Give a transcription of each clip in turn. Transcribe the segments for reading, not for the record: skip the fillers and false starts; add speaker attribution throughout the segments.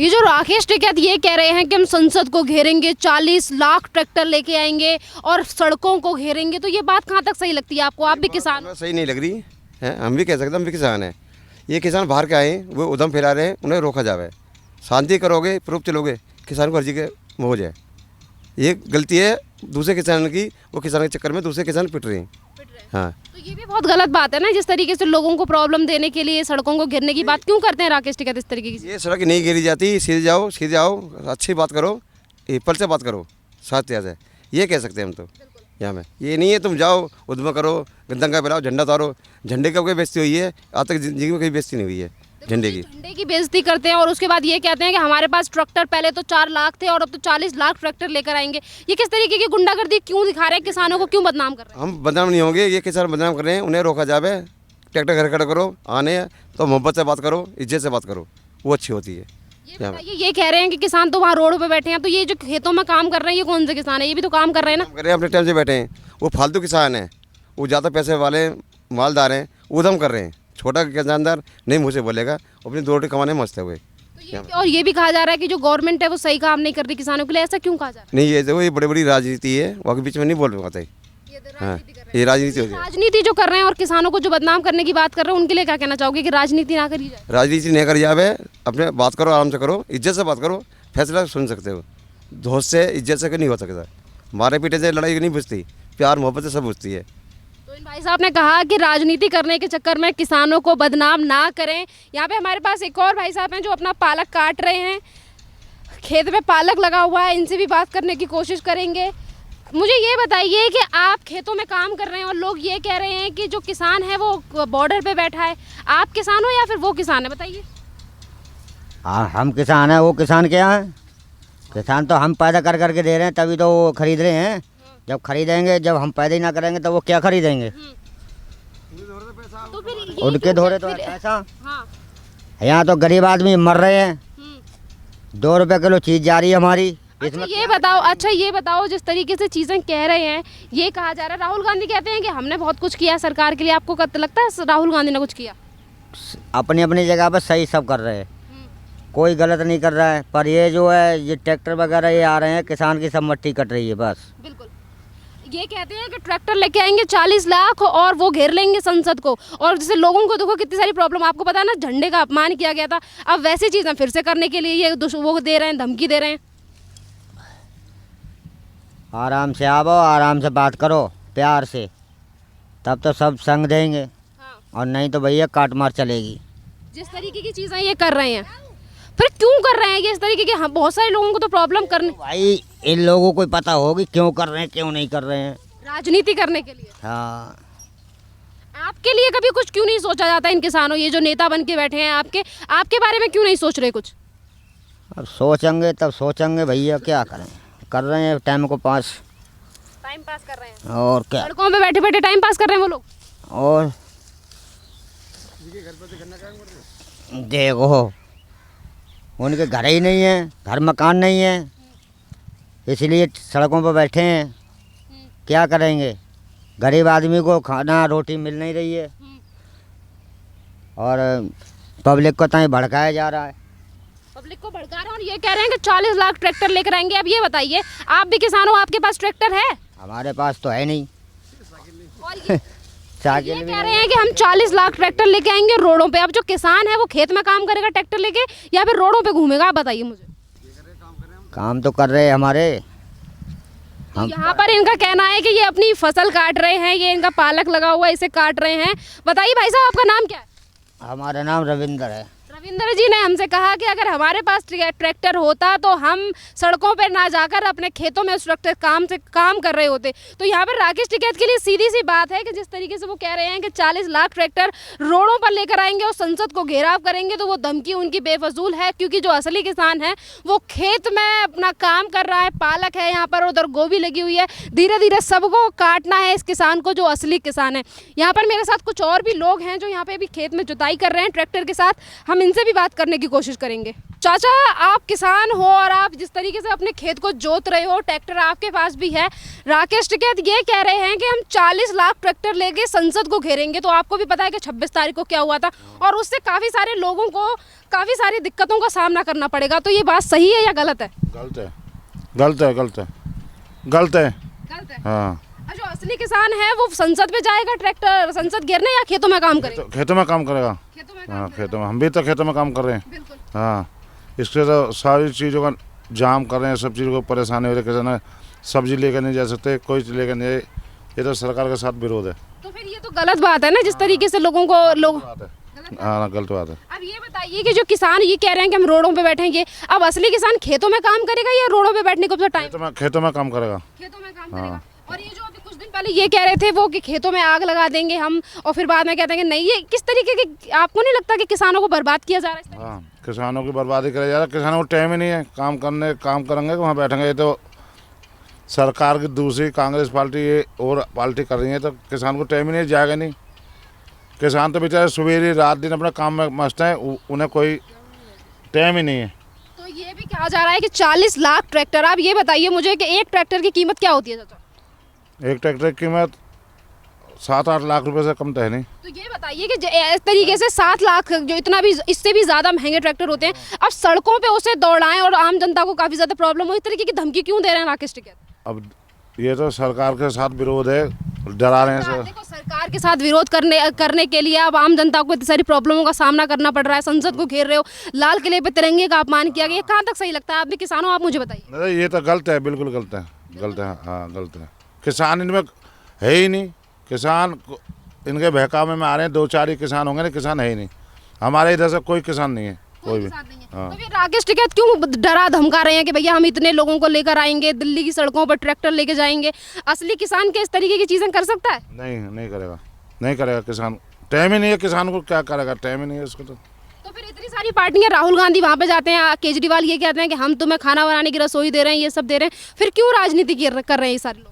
Speaker 1: ये जो राकेश टिकैत ये कह रहे हैं कि हम संसद को घेरेंगे, 40 लाख ट्रैक्टर लेके आएंगे और सड़कों को घेरेंगे, तो ये बात कहाँ तक सही लगती है आपको? आप भी किसान हो।
Speaker 2: सही नहीं लग रही है, हम भी कह सकते हैं, हम भी किसान हैं। ये किसान बाहर के आए, वो उधम फैला रहे हैं, उन्हें रोका जावे। शांति करोगे, प्रूफ चलोगे, किसान को अर्जी के मौज है। ये गलती है दूसरे किसान की, वो किसान के चक्कर में दूसरे किसान पिट रहे हैं। हाँ,
Speaker 1: तो ये भी बहुत गलत बात है ना, जिस तरीके से लोगों को प्रॉब्लम देने के लिए सड़कों को घेरने की बात क्यों करते हैं राकेश टिकैत इस तरीके की?
Speaker 2: ये सड़क नहीं घेरी जाती, सीधे जाओ, अच्छी बात करो, पल से बात करो, साथ से ये कह सकते हैं हम तो। यहाँ में ये नहीं है तुम जाओ उद्यम करो, दंगा फैलाओ, झंडा उतारो। झंडे का कोई बेइज्जती हुई है? आज तक जिंदगी में कोई बेइज्जती नहीं हुई है झंडे की
Speaker 1: बेइज्जती करते हैं और उसके बाद ये कहते हैं कि हमारे पास ट्रैक्टर पहले तो 4 लाख थे और अब तो 40 लाख ट्रैक्टर लेकर आएंगे। ये किस तरीके की गुंडागर्दी क्यों दिखा रहे हैं? किसानों को क्यों बदनाम कर रहे हैं?
Speaker 2: हम बदनाम नहीं होंगे, ये किसान बदनाम कर रहे हैं, उन्हें रोका जावे। ट्रैक्टर घर खड़ा करो, आने तो मोहब्बत से बात करो, इज्जत से बात करो, वो अच्छी होती है।
Speaker 1: ये कह रहे हैं कि किसान तो वहाँ रोड पे बैठे हैं, तो ये जो खेतों में काम कर रहे हैं ये कौन से किसान है? ये भी तो काम कर रहे हैं ना।
Speaker 2: कर रहे हैं, अपने टाइम से बैठे हैं। वो फालतू किसान हैं, वो ज़्यादा पैसे वाले मालदार हैं, उधम कर रहे हैं। छोटा किसानदार नहीं मुँह से बोलेगा, अपनी 2 रोटी कमाने में मस्त है हुए।
Speaker 1: और ये भी कहा जा रहा है कि जो गवर्नमेंट है वो सही काम नहीं कर रही किसानों के लिए, ऐसा क्यों कहा जा रहा है?
Speaker 2: नहीं, ये देखो, ये बड़ी बड़ी राजनीति है, वहाँ के बीच में नहीं बोल पाते। हाँ, ये राजनीति होती है।
Speaker 1: राजनीति जो कर रहे हैं और किसानों को जो बदनाम करने की बात कर रहे हैं, उनके लिए क्या कहना चाहोगे कि राजनीति ना करी जाए?
Speaker 2: राजनीति नहीं करी जावे, अपने बात करो, आराम से करो, इज्जत से बात करो, फैसला सुन सकते हो। धोस से, इज्जत से नहीं हो सकता। मारे पीटे से लड़ाई नहीं बुझती, प्यार मोहब्बत से सब बुझती है।
Speaker 1: तो इन भाई साहब ने कहा कि राजनीति करने के चक्कर में किसानों को बदनाम ना करें। यहाँ पे हमारे पास एक और भाई साहब हैं जो अपना पालक काट रहे हैं, खेत में पालक लगा हुआ है, इनसे भी बात करने की कोशिश करेंगे। मुझे ये बताइए कि आप खेतों में काम कर रहे हैं और लोग ये कह रहे हैं कि जो किसान है वो बॉर्डर पे बैठा है, आप किसान हो या फिर वो किसान है? बताइए।
Speaker 3: हाँ, हम किसान हैं, वो किसान क्या है? किसान तो हम पैदा कर करके दे रहे हैं, तभी तो वो खरीद रहे हैं। जब खरीदेंगे, जब हम पैदा ही ना करेंगे तो वो क्या खरीदेंगे?
Speaker 1: तो फिर
Speaker 3: उनके धोरे तो पैसा।
Speaker 1: हाँ।
Speaker 3: यहाँ तो गरीब आदमी मर रहे हैं, 2 रुपये किलो चीज़ जा रही है हमारी।
Speaker 1: अच्छा ये बताओ जिस तरीके से चीज़ें कह रहे हैं, ये कहा जा रहा है, राहुल गांधी कहते हैं कि हमने बहुत कुछ किया सरकार के लिए, आपको लगता है राहुल गांधी ने कुछ किया?
Speaker 3: अपनी अपनी जगह पर सही सब कर रहे हैं, कोई गलत नहीं कर रहा है। पर ये जो है, ये ट्रैक्टर वगैरह ये आ रहे हैं, किसान की सब मट्टी कट रही है बस।
Speaker 1: बिल्कुल। ये कहते हैं कि ट्रैक्टर लेके आएंगे 40 लाख और वो घेर लेंगे संसद को, और जैसे लोगों को देखो कितनी सारी प्रॉब्लम। आपको पता है ना, झंडे का अपमान किया गया था, अब वैसी चीज़ें फिर से करने के लिए ये वो दे रहे हैं, धमकी दे रहे हैं।
Speaker 3: आराम से आओ, आराम से बात करो, प्यार से, तब तो सब संग देंगे।
Speaker 1: हाँ।
Speaker 3: और नहीं तो भैया काट मार चलेगी।
Speaker 1: जिस तरीके की चीज़ें ये कर रहे हैं, फिर क्यों कर रहे हैं ये इस तरीके की? हाँ, बहुत सारे लोगों को तो प्रॉब्लम करने।
Speaker 3: भाई इन लोगों को पता होगी क्यों कर रहे हैं, क्यों नहीं कर रहे हैं।
Speaker 1: राजनीति करने के लिए।
Speaker 3: हाँ।
Speaker 1: आपके लिए कभी कुछ क्यों नहीं सोचा जाता? इन किसानों, ये जो नेता बन के बैठे हैं, आपके बारे में क्यों नहीं सोच रहे कुछ?
Speaker 3: अब सोचेंगे तब सोचेंगे भैया, क्या करें, कर रहे हैं टाइम पास
Speaker 1: कर रहे हैं।
Speaker 3: और क्या,
Speaker 1: सड़कों पे बैठे बैठे टाइम पास कर रहे हैं वो लोग।
Speaker 3: और देखो, उनके घर ही नहीं है, घर मकान नहीं है, इसलिए सड़कों पर बैठे हैं। क्या करेंगे, गरीब आदमी को खाना रोटी मिल नहीं रही है और पब्लिक को तय भड़काया जा रहा है।
Speaker 1: पब्लिक को भड़का रहे हैं और ये कह रहे हैं कि 40 लाख ट्रैक्टर लेकर आएंगे। अब ये बताइए, आप भी किसान हो, आपके पास ट्रैक्टर है?
Speaker 3: हमारे पास तो है नहीं।
Speaker 1: और ये
Speaker 3: साइकिल
Speaker 1: कह रहे हैं कि हम 40 लाख ट्रैक्टर लेके आएंगे रोडों पे। अब जो किसान है वो खेत में काम करेगा ट्रैक्टर लेके या फिर रोडों पे घूमेगा? आप बताइए मुझे।
Speaker 3: काम तो कर रहे हैं हमारे।
Speaker 1: तो यहाँ पर इनका कहना है कि ये अपनी फसल काट रहे हैं, ये इनका पालक लगा हुआ है, इसे काट रहे हैं। बताइए भाई साहब, आपका नाम क्या है?
Speaker 3: हमारा नाम रविंदर है।
Speaker 1: रविंद्र जी ने हमसे कहा कि अगर हमारे पास ट्रैक्टर होता तो हम सड़कों पर ना जाकर अपने खेतों में उस ट्रैक्टर काम कर रहे होते। तो यहाँ पर राकेश टिकैत के लिए सीधी सी बात है कि जिस तरीके से वो कह रहे हैं कि 40 लाख ट्रैक्टर रोडों पर लेकर आएंगे और संसद को घेराव करेंगे, तो वो धमकी उनकी बेफजूल है, क्योंकि जो असली किसान है वो खेत में अपना काम कर रहा है, पालक है यहाँ पर, उधर गोभी लगी हुई है, धीरे धीरे सबको काटना है इस किसान को जो असली किसान है। यहाँ पर मेरे साथ कुछ और भी लोग हैं जो यहाँ पे भी खेत में जुताई कर रहे हैं ट्रैक्टर के साथ, हम इनसे भी बात करने की कोशिश करेंगे। चाचा, आप किसान हो और आप जिस तरीके से अपने खेत को जोत रहे हो, ट्रैक्टर आपके पास भी है। राकेश टिकैत ये कह रहे हैं कि हम 40 लाख ट्रैक्टर लेके संसद को घेरेंगे। तो आपको भी पता है कि 26 तारीख को क्या हुआ था, और उससे काफ़ी सारे लोगों को काफ़ी सारी दिक्कतों का सामना करना पड़ेगा। तो ये बात सही है या गलत है?
Speaker 4: गलत है, गलत है, गलत है, गलत है।
Speaker 1: गलत है।
Speaker 4: हाँ,
Speaker 1: जो असली किसान है वो संसद में जाएगा ट्रैक्टर संसद घेरने, या खेतों में काम करेगा?
Speaker 4: खेतों में काम करेगा।
Speaker 1: खेतों में
Speaker 4: हाँ, खेतों में, हम भी तो खेतों में काम कर रहे हैं।
Speaker 1: बिल्कुल।
Speaker 4: हाँ, इसके तो सारी चीज़ों का जाम कर रहे हैं, सब चीज़ों को परेशानी हो रही है। किसान सब्जी लेकर नहीं जा सकते, कोई चीज़ लेकर नहीं, ये तो सरकार के साथ विरोध है।
Speaker 1: तो फिर ये तो गलत बात है ना, जिस तरीके से लोगों को लोग।
Speaker 4: हाँ, गलत बात है।
Speaker 1: अब ये बताइए कि जो किसान ये कह रहे हैं कि हम रोडों पे बैठेंगे, अब असली किसान खेतों में काम करेगा या रोडों पे बैठने को टाइम?
Speaker 4: खेतों में काम करेगा।
Speaker 1: खेतों में काम करेगा। और ये जो अभी कुछ दिन पहले ये कह रहे थे वो कि खेतों में आग लगा देंगे हम, और फिर बाद में कहते हैं कि नहीं, ये किस तरीके की, आपको नहीं लगता कि किसानों को बर्बाद किया जा रहा है इस तरीके
Speaker 4: हाँ, किसानों की बर्बादी करा जा रहा है। किसानों को टाइम ही नहीं है काम करने, काम करेंगे वहाँ बैठेंगे। ये तो सरकार की दूसरी कांग्रेस पार्टी ये और पार्टी कर रही है, तो किसान को टाइम ही नहीं, जाएगा नहीं। किसान तो बेचारे सुबह रात दिन अपने काम में मस्त हैं, उन्हें कोई टाइम ही नहीं है।
Speaker 1: तो ये भी कहा जा रहा है कि 40 लाख ट्रैक्टर। आप ये बताइए मुझे कि एक ट्रैक्टर की कीमत क्या होती है चाचा?
Speaker 4: एक ट्रैक्टर की कीमत 7-8 लाख रुपए से कम तो है नहीं।
Speaker 1: तो ये बताइए कि इस तरीके से 7 लाख, जो इतना भी, इससे भी ज़्यादा महंगे ट्रैक्टर होते हैं, अब सड़कों पे उसे दौड़ाएं और आम जनता को काफ़ी ज़्यादा प्रॉब्लम हो, इस तरीके की धमकी क्यों दे रहे हैं राकेश टिकैत?
Speaker 4: अब ये तो सरकार के साथ विरोध है, डरा रहे हैं।
Speaker 1: देखो, सरकार के साथ विरोध करने के लिए अब आम जनता को इतनी सारी प्रॉब्लमों का सामना करना पड़ रहा है। संसद को घेर रहे हो, लाल किले पे तिरंगे का अपमान किया गया, ये कहाँ तक सही लगता है? आप भी किसान हो, आप मुझे बताइए।
Speaker 4: नहीं, ये तो गलत है, बिल्कुल गलत है, गलत है। हाँ, गलत है। किसान इनमें है ही नहीं। किसान इनके बहकावे में आ रहे हैं, 2-4 ही किसान होंगे, नहीं किसान है ही नहीं। हमारे इधर से कोई किसान नहीं है, कोई भी।
Speaker 1: तो फिर राकेश टिकैत क्यों डरा धमका रहे हैं कि भैया हम इतने लोगों को लेकर आएंगे, दिल्ली की सड़कों पर ट्रैक्टर लेके जाएंगे? असली किसान के इस तरीके की चीजें कर सकता है?
Speaker 4: नहीं, नहीं करेगा, नहीं करेगा। किसान टाइम ही नहीं है, किसान को क्या करेगा, टाइम ही नहीं है उसको।
Speaker 1: तो फिर इतनी सारी पार्टियां, राहुल गांधी वहाँ पे जाते हैं, केजरीवाल ये कहते हैं कि हम तुम्हें खाना बनाने की रसोई दे रहे हैं, ये सब दे रहे हैं, फिर क्यों राजनीति कर रहे हैं ये सारे लोग?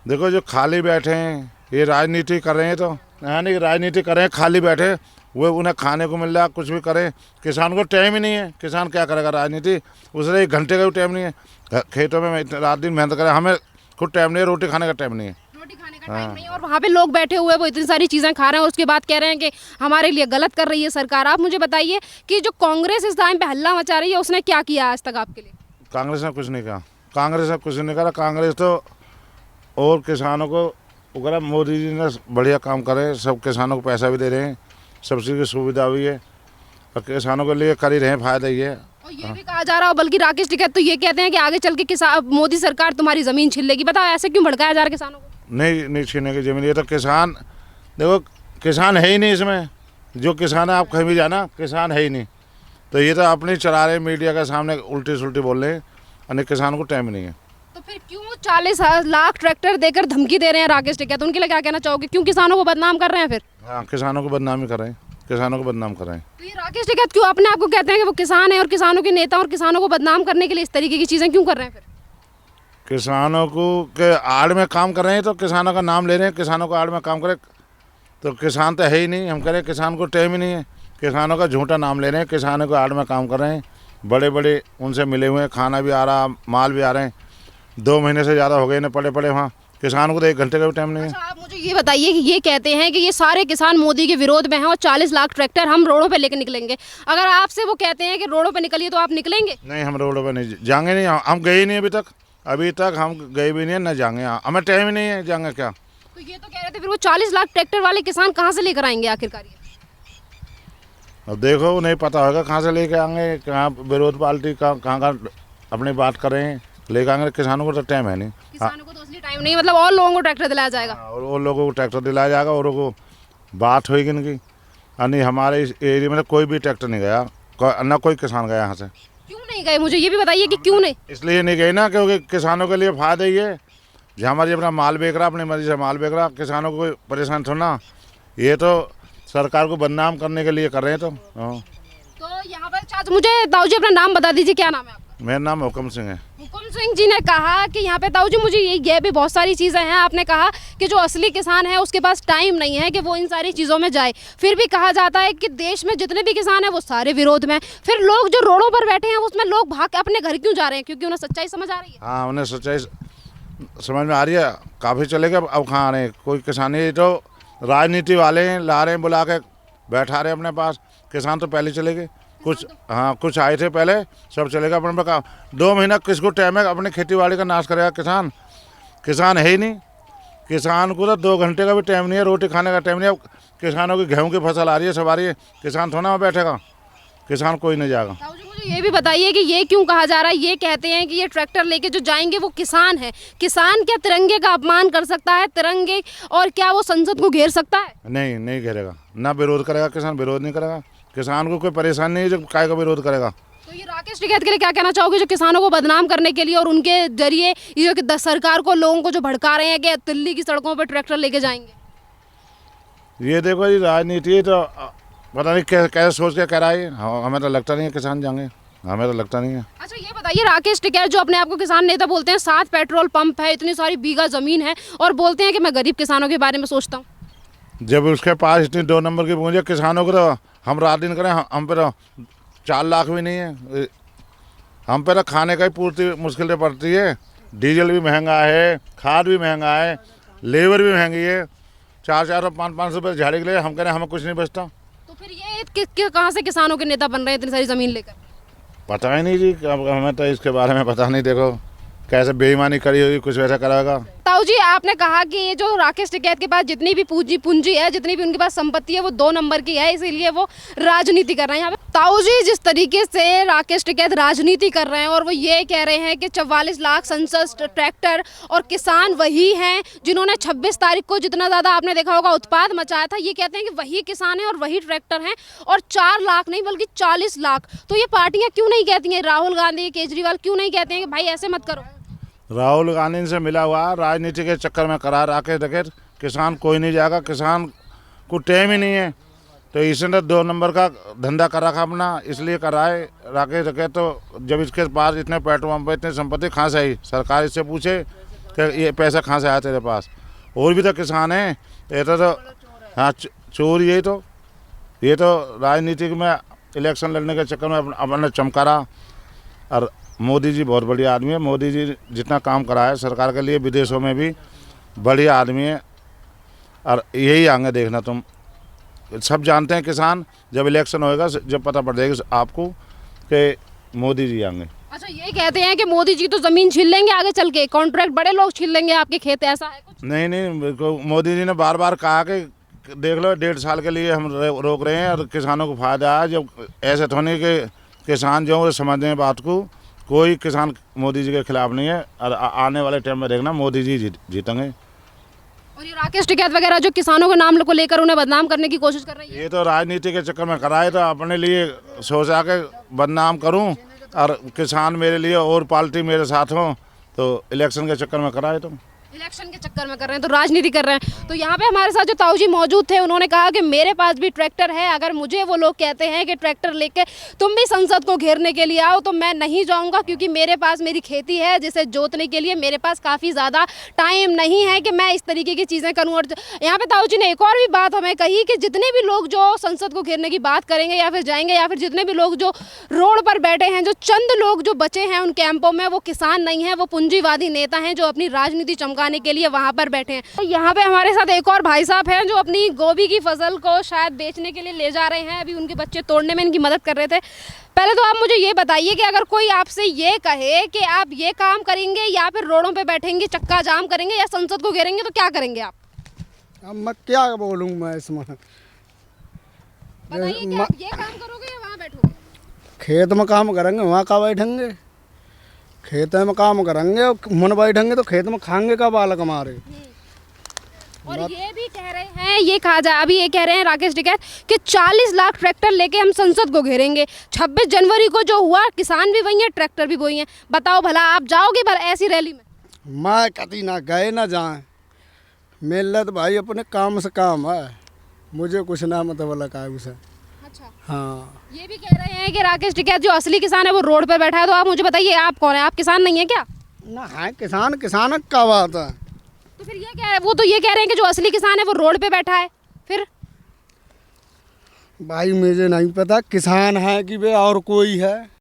Speaker 4: देखो, जो खाली बैठे हैं ये राजनीति कर रहे हैं, तो यानी राजनीति कर रहे हैं, खाली बैठे वो, उन्हें खाने को मिल रहा है, कुछ भी करें। किसान को टाइम ही नहीं है, किसान क्या करेगा राजनीति? उसे 1 घंटे का भी टाइम नहीं है। खेतों में रात दिन मेहनत करें, हमें खुद टाइम नहीं है, रोटी खाने का टाइम नहीं है।
Speaker 1: रोटी खाने का टाइम नहीं, और वहाँ पे लोग बैठे हुए वो इतनी सारी चीज़ें खा रहे हैं, उसके बाद कह रहे हैं कि हमारे लिए गलत कर रही है सरकार। आप मुझे बताइए कि जो कांग्रेस इस टाइम पे हल्ला मचा रही है, उसने क्या किया आज तक आपके लिए?
Speaker 4: कांग्रेस ने कुछ नहीं कहा, कांग्रेस ने कुछ नहीं करा। कांग्रेस तो और किसानों को अगर मोदी जी ने बढ़िया काम करे, सब किसानों को पैसा भी दे रहे हैं, सब्सिडी की सुविधा भी है, और किसानों के लिए कर ही रहे हैं, फायदा ही है।
Speaker 1: और ये भी कहा जा रहा है, बल्कि राकेश टिकैत तो ये कहते हैं कि आगे चल के किसान, मोदी सरकार तुम्हारी ज़मीन छीन लेगी। बताओ, ऐसे क्यों भड़काया जा रहा है किसानों को?
Speaker 4: नहीं छीनने की जमीन, ये तो किसान, देखो किसान है ही नहीं इसमें। जो किसान है, आप कहीं भी जाना, किसान है ही नहीं। तो ये तो अपनी चला रहे मीडिया के सामने, उल्टी सुल्टी बोल रहे हैं, और किसान को टाइम नहीं है।
Speaker 1: तो फिर क्यों 40 लाख ट्रैक्टर देकर धमकी दे रहे हैं राकेश टिकैत? उनके लिए क्या कहना चाहोगे? क्यों किसानों को बदनाम कर रहे हैं फिर?
Speaker 4: हाँ, किसानों को बदनामी कर रहे हैं, किसानों को बदनाम कर रहे हैं।
Speaker 1: तो ये राकेश टिकैत क्यों अपने आप को कहते हैं कि वो किसान है और किसानों के नेता, और किसानों को बदनाम करने के लिए इस तरीके की चीज़ें क्यों कर रहे हैं फिर?
Speaker 4: किसानों को के आड़ में काम कर रहे हैं, तो किसानों का नाम ले रहे हैं। किसानों को आड़ में काम करे तो किसान तो है ही नहीं। हम कह रहे हैं किसान को टाइम ही नहीं है, किसानों का झूठा नाम ले रहे हैं, किसानों को आड़ में काम कर रहे हैं। बड़े बड़े उनसे मिले हुए हैं, खाना भी आ रहा, माल भी आ रहे हैं। 2 महीने से ज़्यादा हो गए इन्हें पड़े वहाँ। किसान को तो 1 घंटे का भी टाइम नहीं है।
Speaker 1: अच्छा, आप मुझे ये बताइए कि ये कहते हैं कि ये सारे किसान मोदी के विरोध में हैं और 40 लाख ट्रैक्टर हम रोडों पे लेकर निकलेंगे। अगर आपसे वो कहते हैं कि रोडों पे निकलिए, तो आप निकलेंगे?
Speaker 4: नहीं, हम रोडों पे नहीं जाएंगे, नहीं, हम गए ही नहीं अभी तक हम गए भी नहीं, न जाएंगे। हमें टाइम ही नहीं है, जाएंगे क्या?
Speaker 1: तो ये तो कह रहे थे फिर वो 40 लाख ट्रैक्टर वाले किसान कहाँ से लेकर आएंगे आखिरकार?
Speaker 4: अब देखो, नहीं पता होगा कहाँ से लेके आएंगे, कहाँ विरोध पार्टी कहाँ अपनी बात कर रहे हैं, लेके आएंगे। किसानों को तो टाइम है नहीं,
Speaker 1: किसानों को तो असली टाइम नहीं, मतलब और लोगों को ट्रैक्टर दिलाया जाएगा।
Speaker 4: और वो लोगों को ट्रैक्टर दिलाया जाएगा, और को बात होगी इनकी। नहीं, हमारे इस एरिया में कोई भी ट्रैक्टर नहीं गया, ना कोई किसान गया यहाँ से।
Speaker 1: क्यों नहीं गए, मुझे ये भी बताइए कि क्यों नहीं?
Speaker 4: इसलिए नहीं गए ना, क्योंकि किसानों के लिए फायदा ही है। जो हमारी अपना माल बेच रहा, अपनी मर्जी से माल बेच रहा, किसानों को कोई परेशान थोड़ा। ये तो सरकार को बदनाम करने के लिए कर रहे हैं। तो
Speaker 1: यहाँ पर चाचा, मुझे ताऊ जी अपना नाम बता दीजिए, क्या नाम है आपका?
Speaker 4: मेरा नाम हुक्म सिंह है।
Speaker 1: हुकुम सिंह जी ने कहा कि यहाँ पे ताऊ जी मुझे ये भी बहुत सारी चीज़ें हैं। आपने कहा कि जो असली किसान है उसके पास टाइम नहीं है कि वो इन सारी चीज़ों में जाए। फिर भी कहा जाता है कि देश में जितने भी किसान हैं वो सारे विरोध में हैं। फिर लोग जो रोडों पर बैठे हैं उसमें लोग भाग के अपने घर क्यों जा रहे हैं? क्योंकि उन्हें सच्चाई समझ आ रही है।
Speaker 4: हाँ, उन्हें सच्चाई समझ में आ रही है। काफ़ी चले गए, अब कहाँ आ रहे हैं। कोई किसानी तो राजनीति वाले हैं, ला रहे हैं बुला के बैठा रहे अपने पास। किसान तो पहले चले गए, कुछ हाँ कुछ आए थे पहले, सब चले गए अपने काम। 2 महीना किसको टाइम है अपने खेती बाड़ी का नाश करेगा किसान? किसान है ही नहीं। किसान को तो 2 घंटे का भी टाइम नहीं है, रोटी खाने का टाइम नहीं है। अब किसानों की गेहूं की फसल आ रही है, सब आ रही है, किसान थोड़ा वहाँ बैठेगा? किसान कोई नहीं जाएगा।
Speaker 1: ताऊ जी मुझे ये भी बताइए कि ये क्यों कहा जा रहा है? ये कहते हैं कि ये ट्रैक्टर लेके जो जाएंगे वो किसान है। किसान क्या तिरंगे का अपमान कर सकता है? तिरंगे और क्या वो संसद को घेर सकता है?
Speaker 4: नहीं, नहीं घेरेगा ना, विरोध करेगा किसान, विरोध नहीं करेगा। किसान को कोई परेशानी नहीं है जो काय का विरोध करेगा।
Speaker 1: तो ये राकेश टिकैत के लिए क्या कहना चाहोगे जो किसानों को बदनाम करने के लिए और उनके जरिए ये जो सरकार को लोगों को जो भड़का रहे हैं कि दिल्ली की सड़कों पर ट्रैक्टर लेके जाएंगे?
Speaker 4: ये देखो जी, राजनीति तो पता नहीं कैसे सोच के कह रहा है। हमें तो लगता नहीं है किसान जाएंगे, हमें तो लगता नहीं है।
Speaker 1: अच्छा ये बताइए, राकेश टिकैत जो अपने आप को किसान नेता बोलते हैं, 7 पेट्रोल पंप है, इतनी सारी बीघा जमीन है और बोलते हैं कि मैं गरीब किसानों के बारे में सोचता हूँ।
Speaker 4: जब उसके पास इतनी 2 नंबर की पूंजी है, किसानों को तो हम रात दिन करें, हम पे तो 4 लाख भी नहीं है। हम पे तो खाने का ही पूर्ति मुश्किल से पड़ती है। डीजल भी महंगा है, खाद भी महंगा है, लेबर भी महंगी है। 4-4 और 5-5 रुपये झाड़ी के लिए हम कह रहे हैं हमें कुछ नहीं बचता।
Speaker 1: तो फिर ये कहाँ से किसानों के नेता बन रहे हैं इतनी सारी जमीन लेकर?
Speaker 4: पता ही नहीं जी, अब हमें तो इसके बारे में पता नहीं। देखो कैसे बेईमानी करी होगी, कुछ वैसा कराएगा।
Speaker 1: ताऊ जी आपने कहा कि ये जो राकेश टिकैत के पास जितनी भी पूंजी है, जितनी भी उनके पास संपत्ति है वो 2 नंबर की है, इसीलिए वो राजनीति कर रहे हैं। यहाँ पे ताऊ जी जिस तरीके से राकेश टिकैत राजनीति कर रहे हैं और वो ये कह रहे हैं कि 44 लाख संसद ट्रैक्टर और किसान वही हैं जिन्होंने 26 तारीख को जितना ज़्यादा आपने देखा होगा उत्पाद मचाया था, ये कहते हैं कि वही किसान है और वही ट्रैक्टर हैं और 4 लाख नहीं बल्कि 40 लाख। तो ये पार्टियाँ क्यों नहीं कहती हैं, राहुल गांधी केजरीवाल क्यों नहीं कहते हैं कि भाई ऐसे मत करो?
Speaker 4: राहुल गांधी से मिला हुआ राजनीति के चक्कर में करा राकेश टिकैत। किसान कोई नहीं जाएगा, किसान को टाइम ही नहीं है। तो इसने 2 नंबर का धंधा कर रखा अपना, इसलिए कर रहा है राकेश टिकैत। तो जब इसके पास इतने पेट्रोल पंप, इतनी संपत्ति कहाँ से आई? सरकार इससे पूछे कि ये पैसा कहाँ से आया तेरे पास? और भी तो किसान है, ये तो हाँ चोर। ये तो राजनीति में इलेक्शन लड़ने के चक्कर में अपने चमका रहा। और मोदी जी बहुत बढ़िया आदमी है। मोदी जी जितना काम करा है सरकार के लिए, विदेशों में भी बढ़िया आदमी है। और यही आगे देखना, तुम सब जानते हैं किसान, जब इलेक्शन होएगा जब पता पड़ जाएगा आपको कि मोदी जी आएंगे।
Speaker 1: अच्छा ये कहते हैं कि मोदी जी तो जमीन छीन लेंगे आगे चल के, कॉन्ट्रैक्ट बड़े लोग छीन लेंगे आपके खेत, ऐसा है कुछ?
Speaker 4: नहीं, मोदी जी ने बार बार कहा कि देख लो 1.5 साल के लिए हम रोक रहे हैं और किसानों को फायदा है। जब ऐसे तो नहीं कि किसान जो समझते हैं बात को, कोई किसान मोदी जी के खिलाफ नहीं है। और आने वाले टाइम में देखना मोदी जी जीतेंगे।
Speaker 1: और ये राकेश टिकैत वगैरह जो किसानों के नाम को लेकर उन्हें बदनाम करने की कोशिश कर रही है,
Speaker 4: ये तो राजनीति के चक्कर में कराए, तो अपने लिए सोचा के बदनाम करूं और किसान मेरे लिए और पार्टी मेरे साथ हो, तो इलेक्शन के चक्कर में कराए। तो
Speaker 1: इलेक्शन के चक्कर में कर रहे हैं, तो राजनीति कर रहे हैं। तो यहाँ पे हमारे साथ जो ताऊ जी मौजूद थे उन्होंने कहा कि मेरे पास भी ट्रैक्टर है, अगर मुझे वो लोग कहते हैं कि ट्रैक्टर लेके तुम भी संसद को घेरने के लिए आओ तो मैं नहीं जाऊँगा, क्योंकि मेरे पास मेरी खेती है जिसे जोतने के लिए मेरे पास काफ़ी ज़्यादा टाइम नहीं है कि मैं इस तरीके की चीज़ें करूँ। और यहाँ पे ताऊ जी ने एक और भी बात हमें कही कि जितने भी लोग जो संसद को घेरने की बात करेंगे या फिर जाएंगे, या फिर जितने भी लोग जो रोड पर बैठे हैं, जो चंद लोग जो बचे हैं उन कैंपों में, वो किसान नहीं है, वो पूंजीवादी नेता हैं जो अपनी राजनीति चमकाने के लिए वहाँ पर बैठे हैं। तो यहाँ पे हमारे साथ एक और भाई साहब हैं जो अपनी गोभी की फसल को शायद बेचने के लिए ले जा रहे हैं। अभी उनके बच्चे तोड़ने में इनकी मदद कर रहे थे। पहले तो आप मुझे ये बताइए कि अगर कोई आपसे ये कहे कि आप ये काम करेंगे या फिर रोडों पे बैठेंगे, चक्का जाम करेंगे या संसद को घेरेंगे, तो क्या करेंगे आप?
Speaker 5: अब मैं क्या बोलूँ मैं इसमें?
Speaker 1: बताइए कि आप ये काम करोगे या वहाँ बैठोगे?
Speaker 5: खेत में काम करेंगे, वहाँ का बैठेंगे? खेत में काम करेंगे और मन बैठेंगे तो खेत में खाएंगे का बालक हमारे।
Speaker 1: और ये भी कह रहे हैं, ये कहा जाए, अभी ये कह रहे हैं राकेश टिकैत कि 40 लाख ट्रैक्टर लेके हम संसद को घेरेंगे। 26 जनवरी को जो हुआ, किसान भी वही है, ट्रैक्टर भी वही है। बताओ भला आप जाओगे भला ऐसी रैली में?
Speaker 5: मैं कभी ना गए ना जाए, मेरे तो भाई अपने काम से काम है, मुझे कुछ ना मतलब लगा है उसे।
Speaker 1: अच्छा,
Speaker 5: हाँ,
Speaker 1: ये भी कह रहे हैं कि राकेश टिकैत जो असली किसान है वो रोड पे बैठा है। तो आप मुझे बताइए, आप कौन है? आप किसान नहीं है क्या?
Speaker 5: ना है किसान, किसान का बात है।
Speaker 1: तो फिर ये क्या है? वो तो ये कह रहे हैं कि जो असली किसान है वो रोड पे बैठा है। फिर
Speaker 5: भाई मुझे नहीं पता किसान है कि वे और कोई है।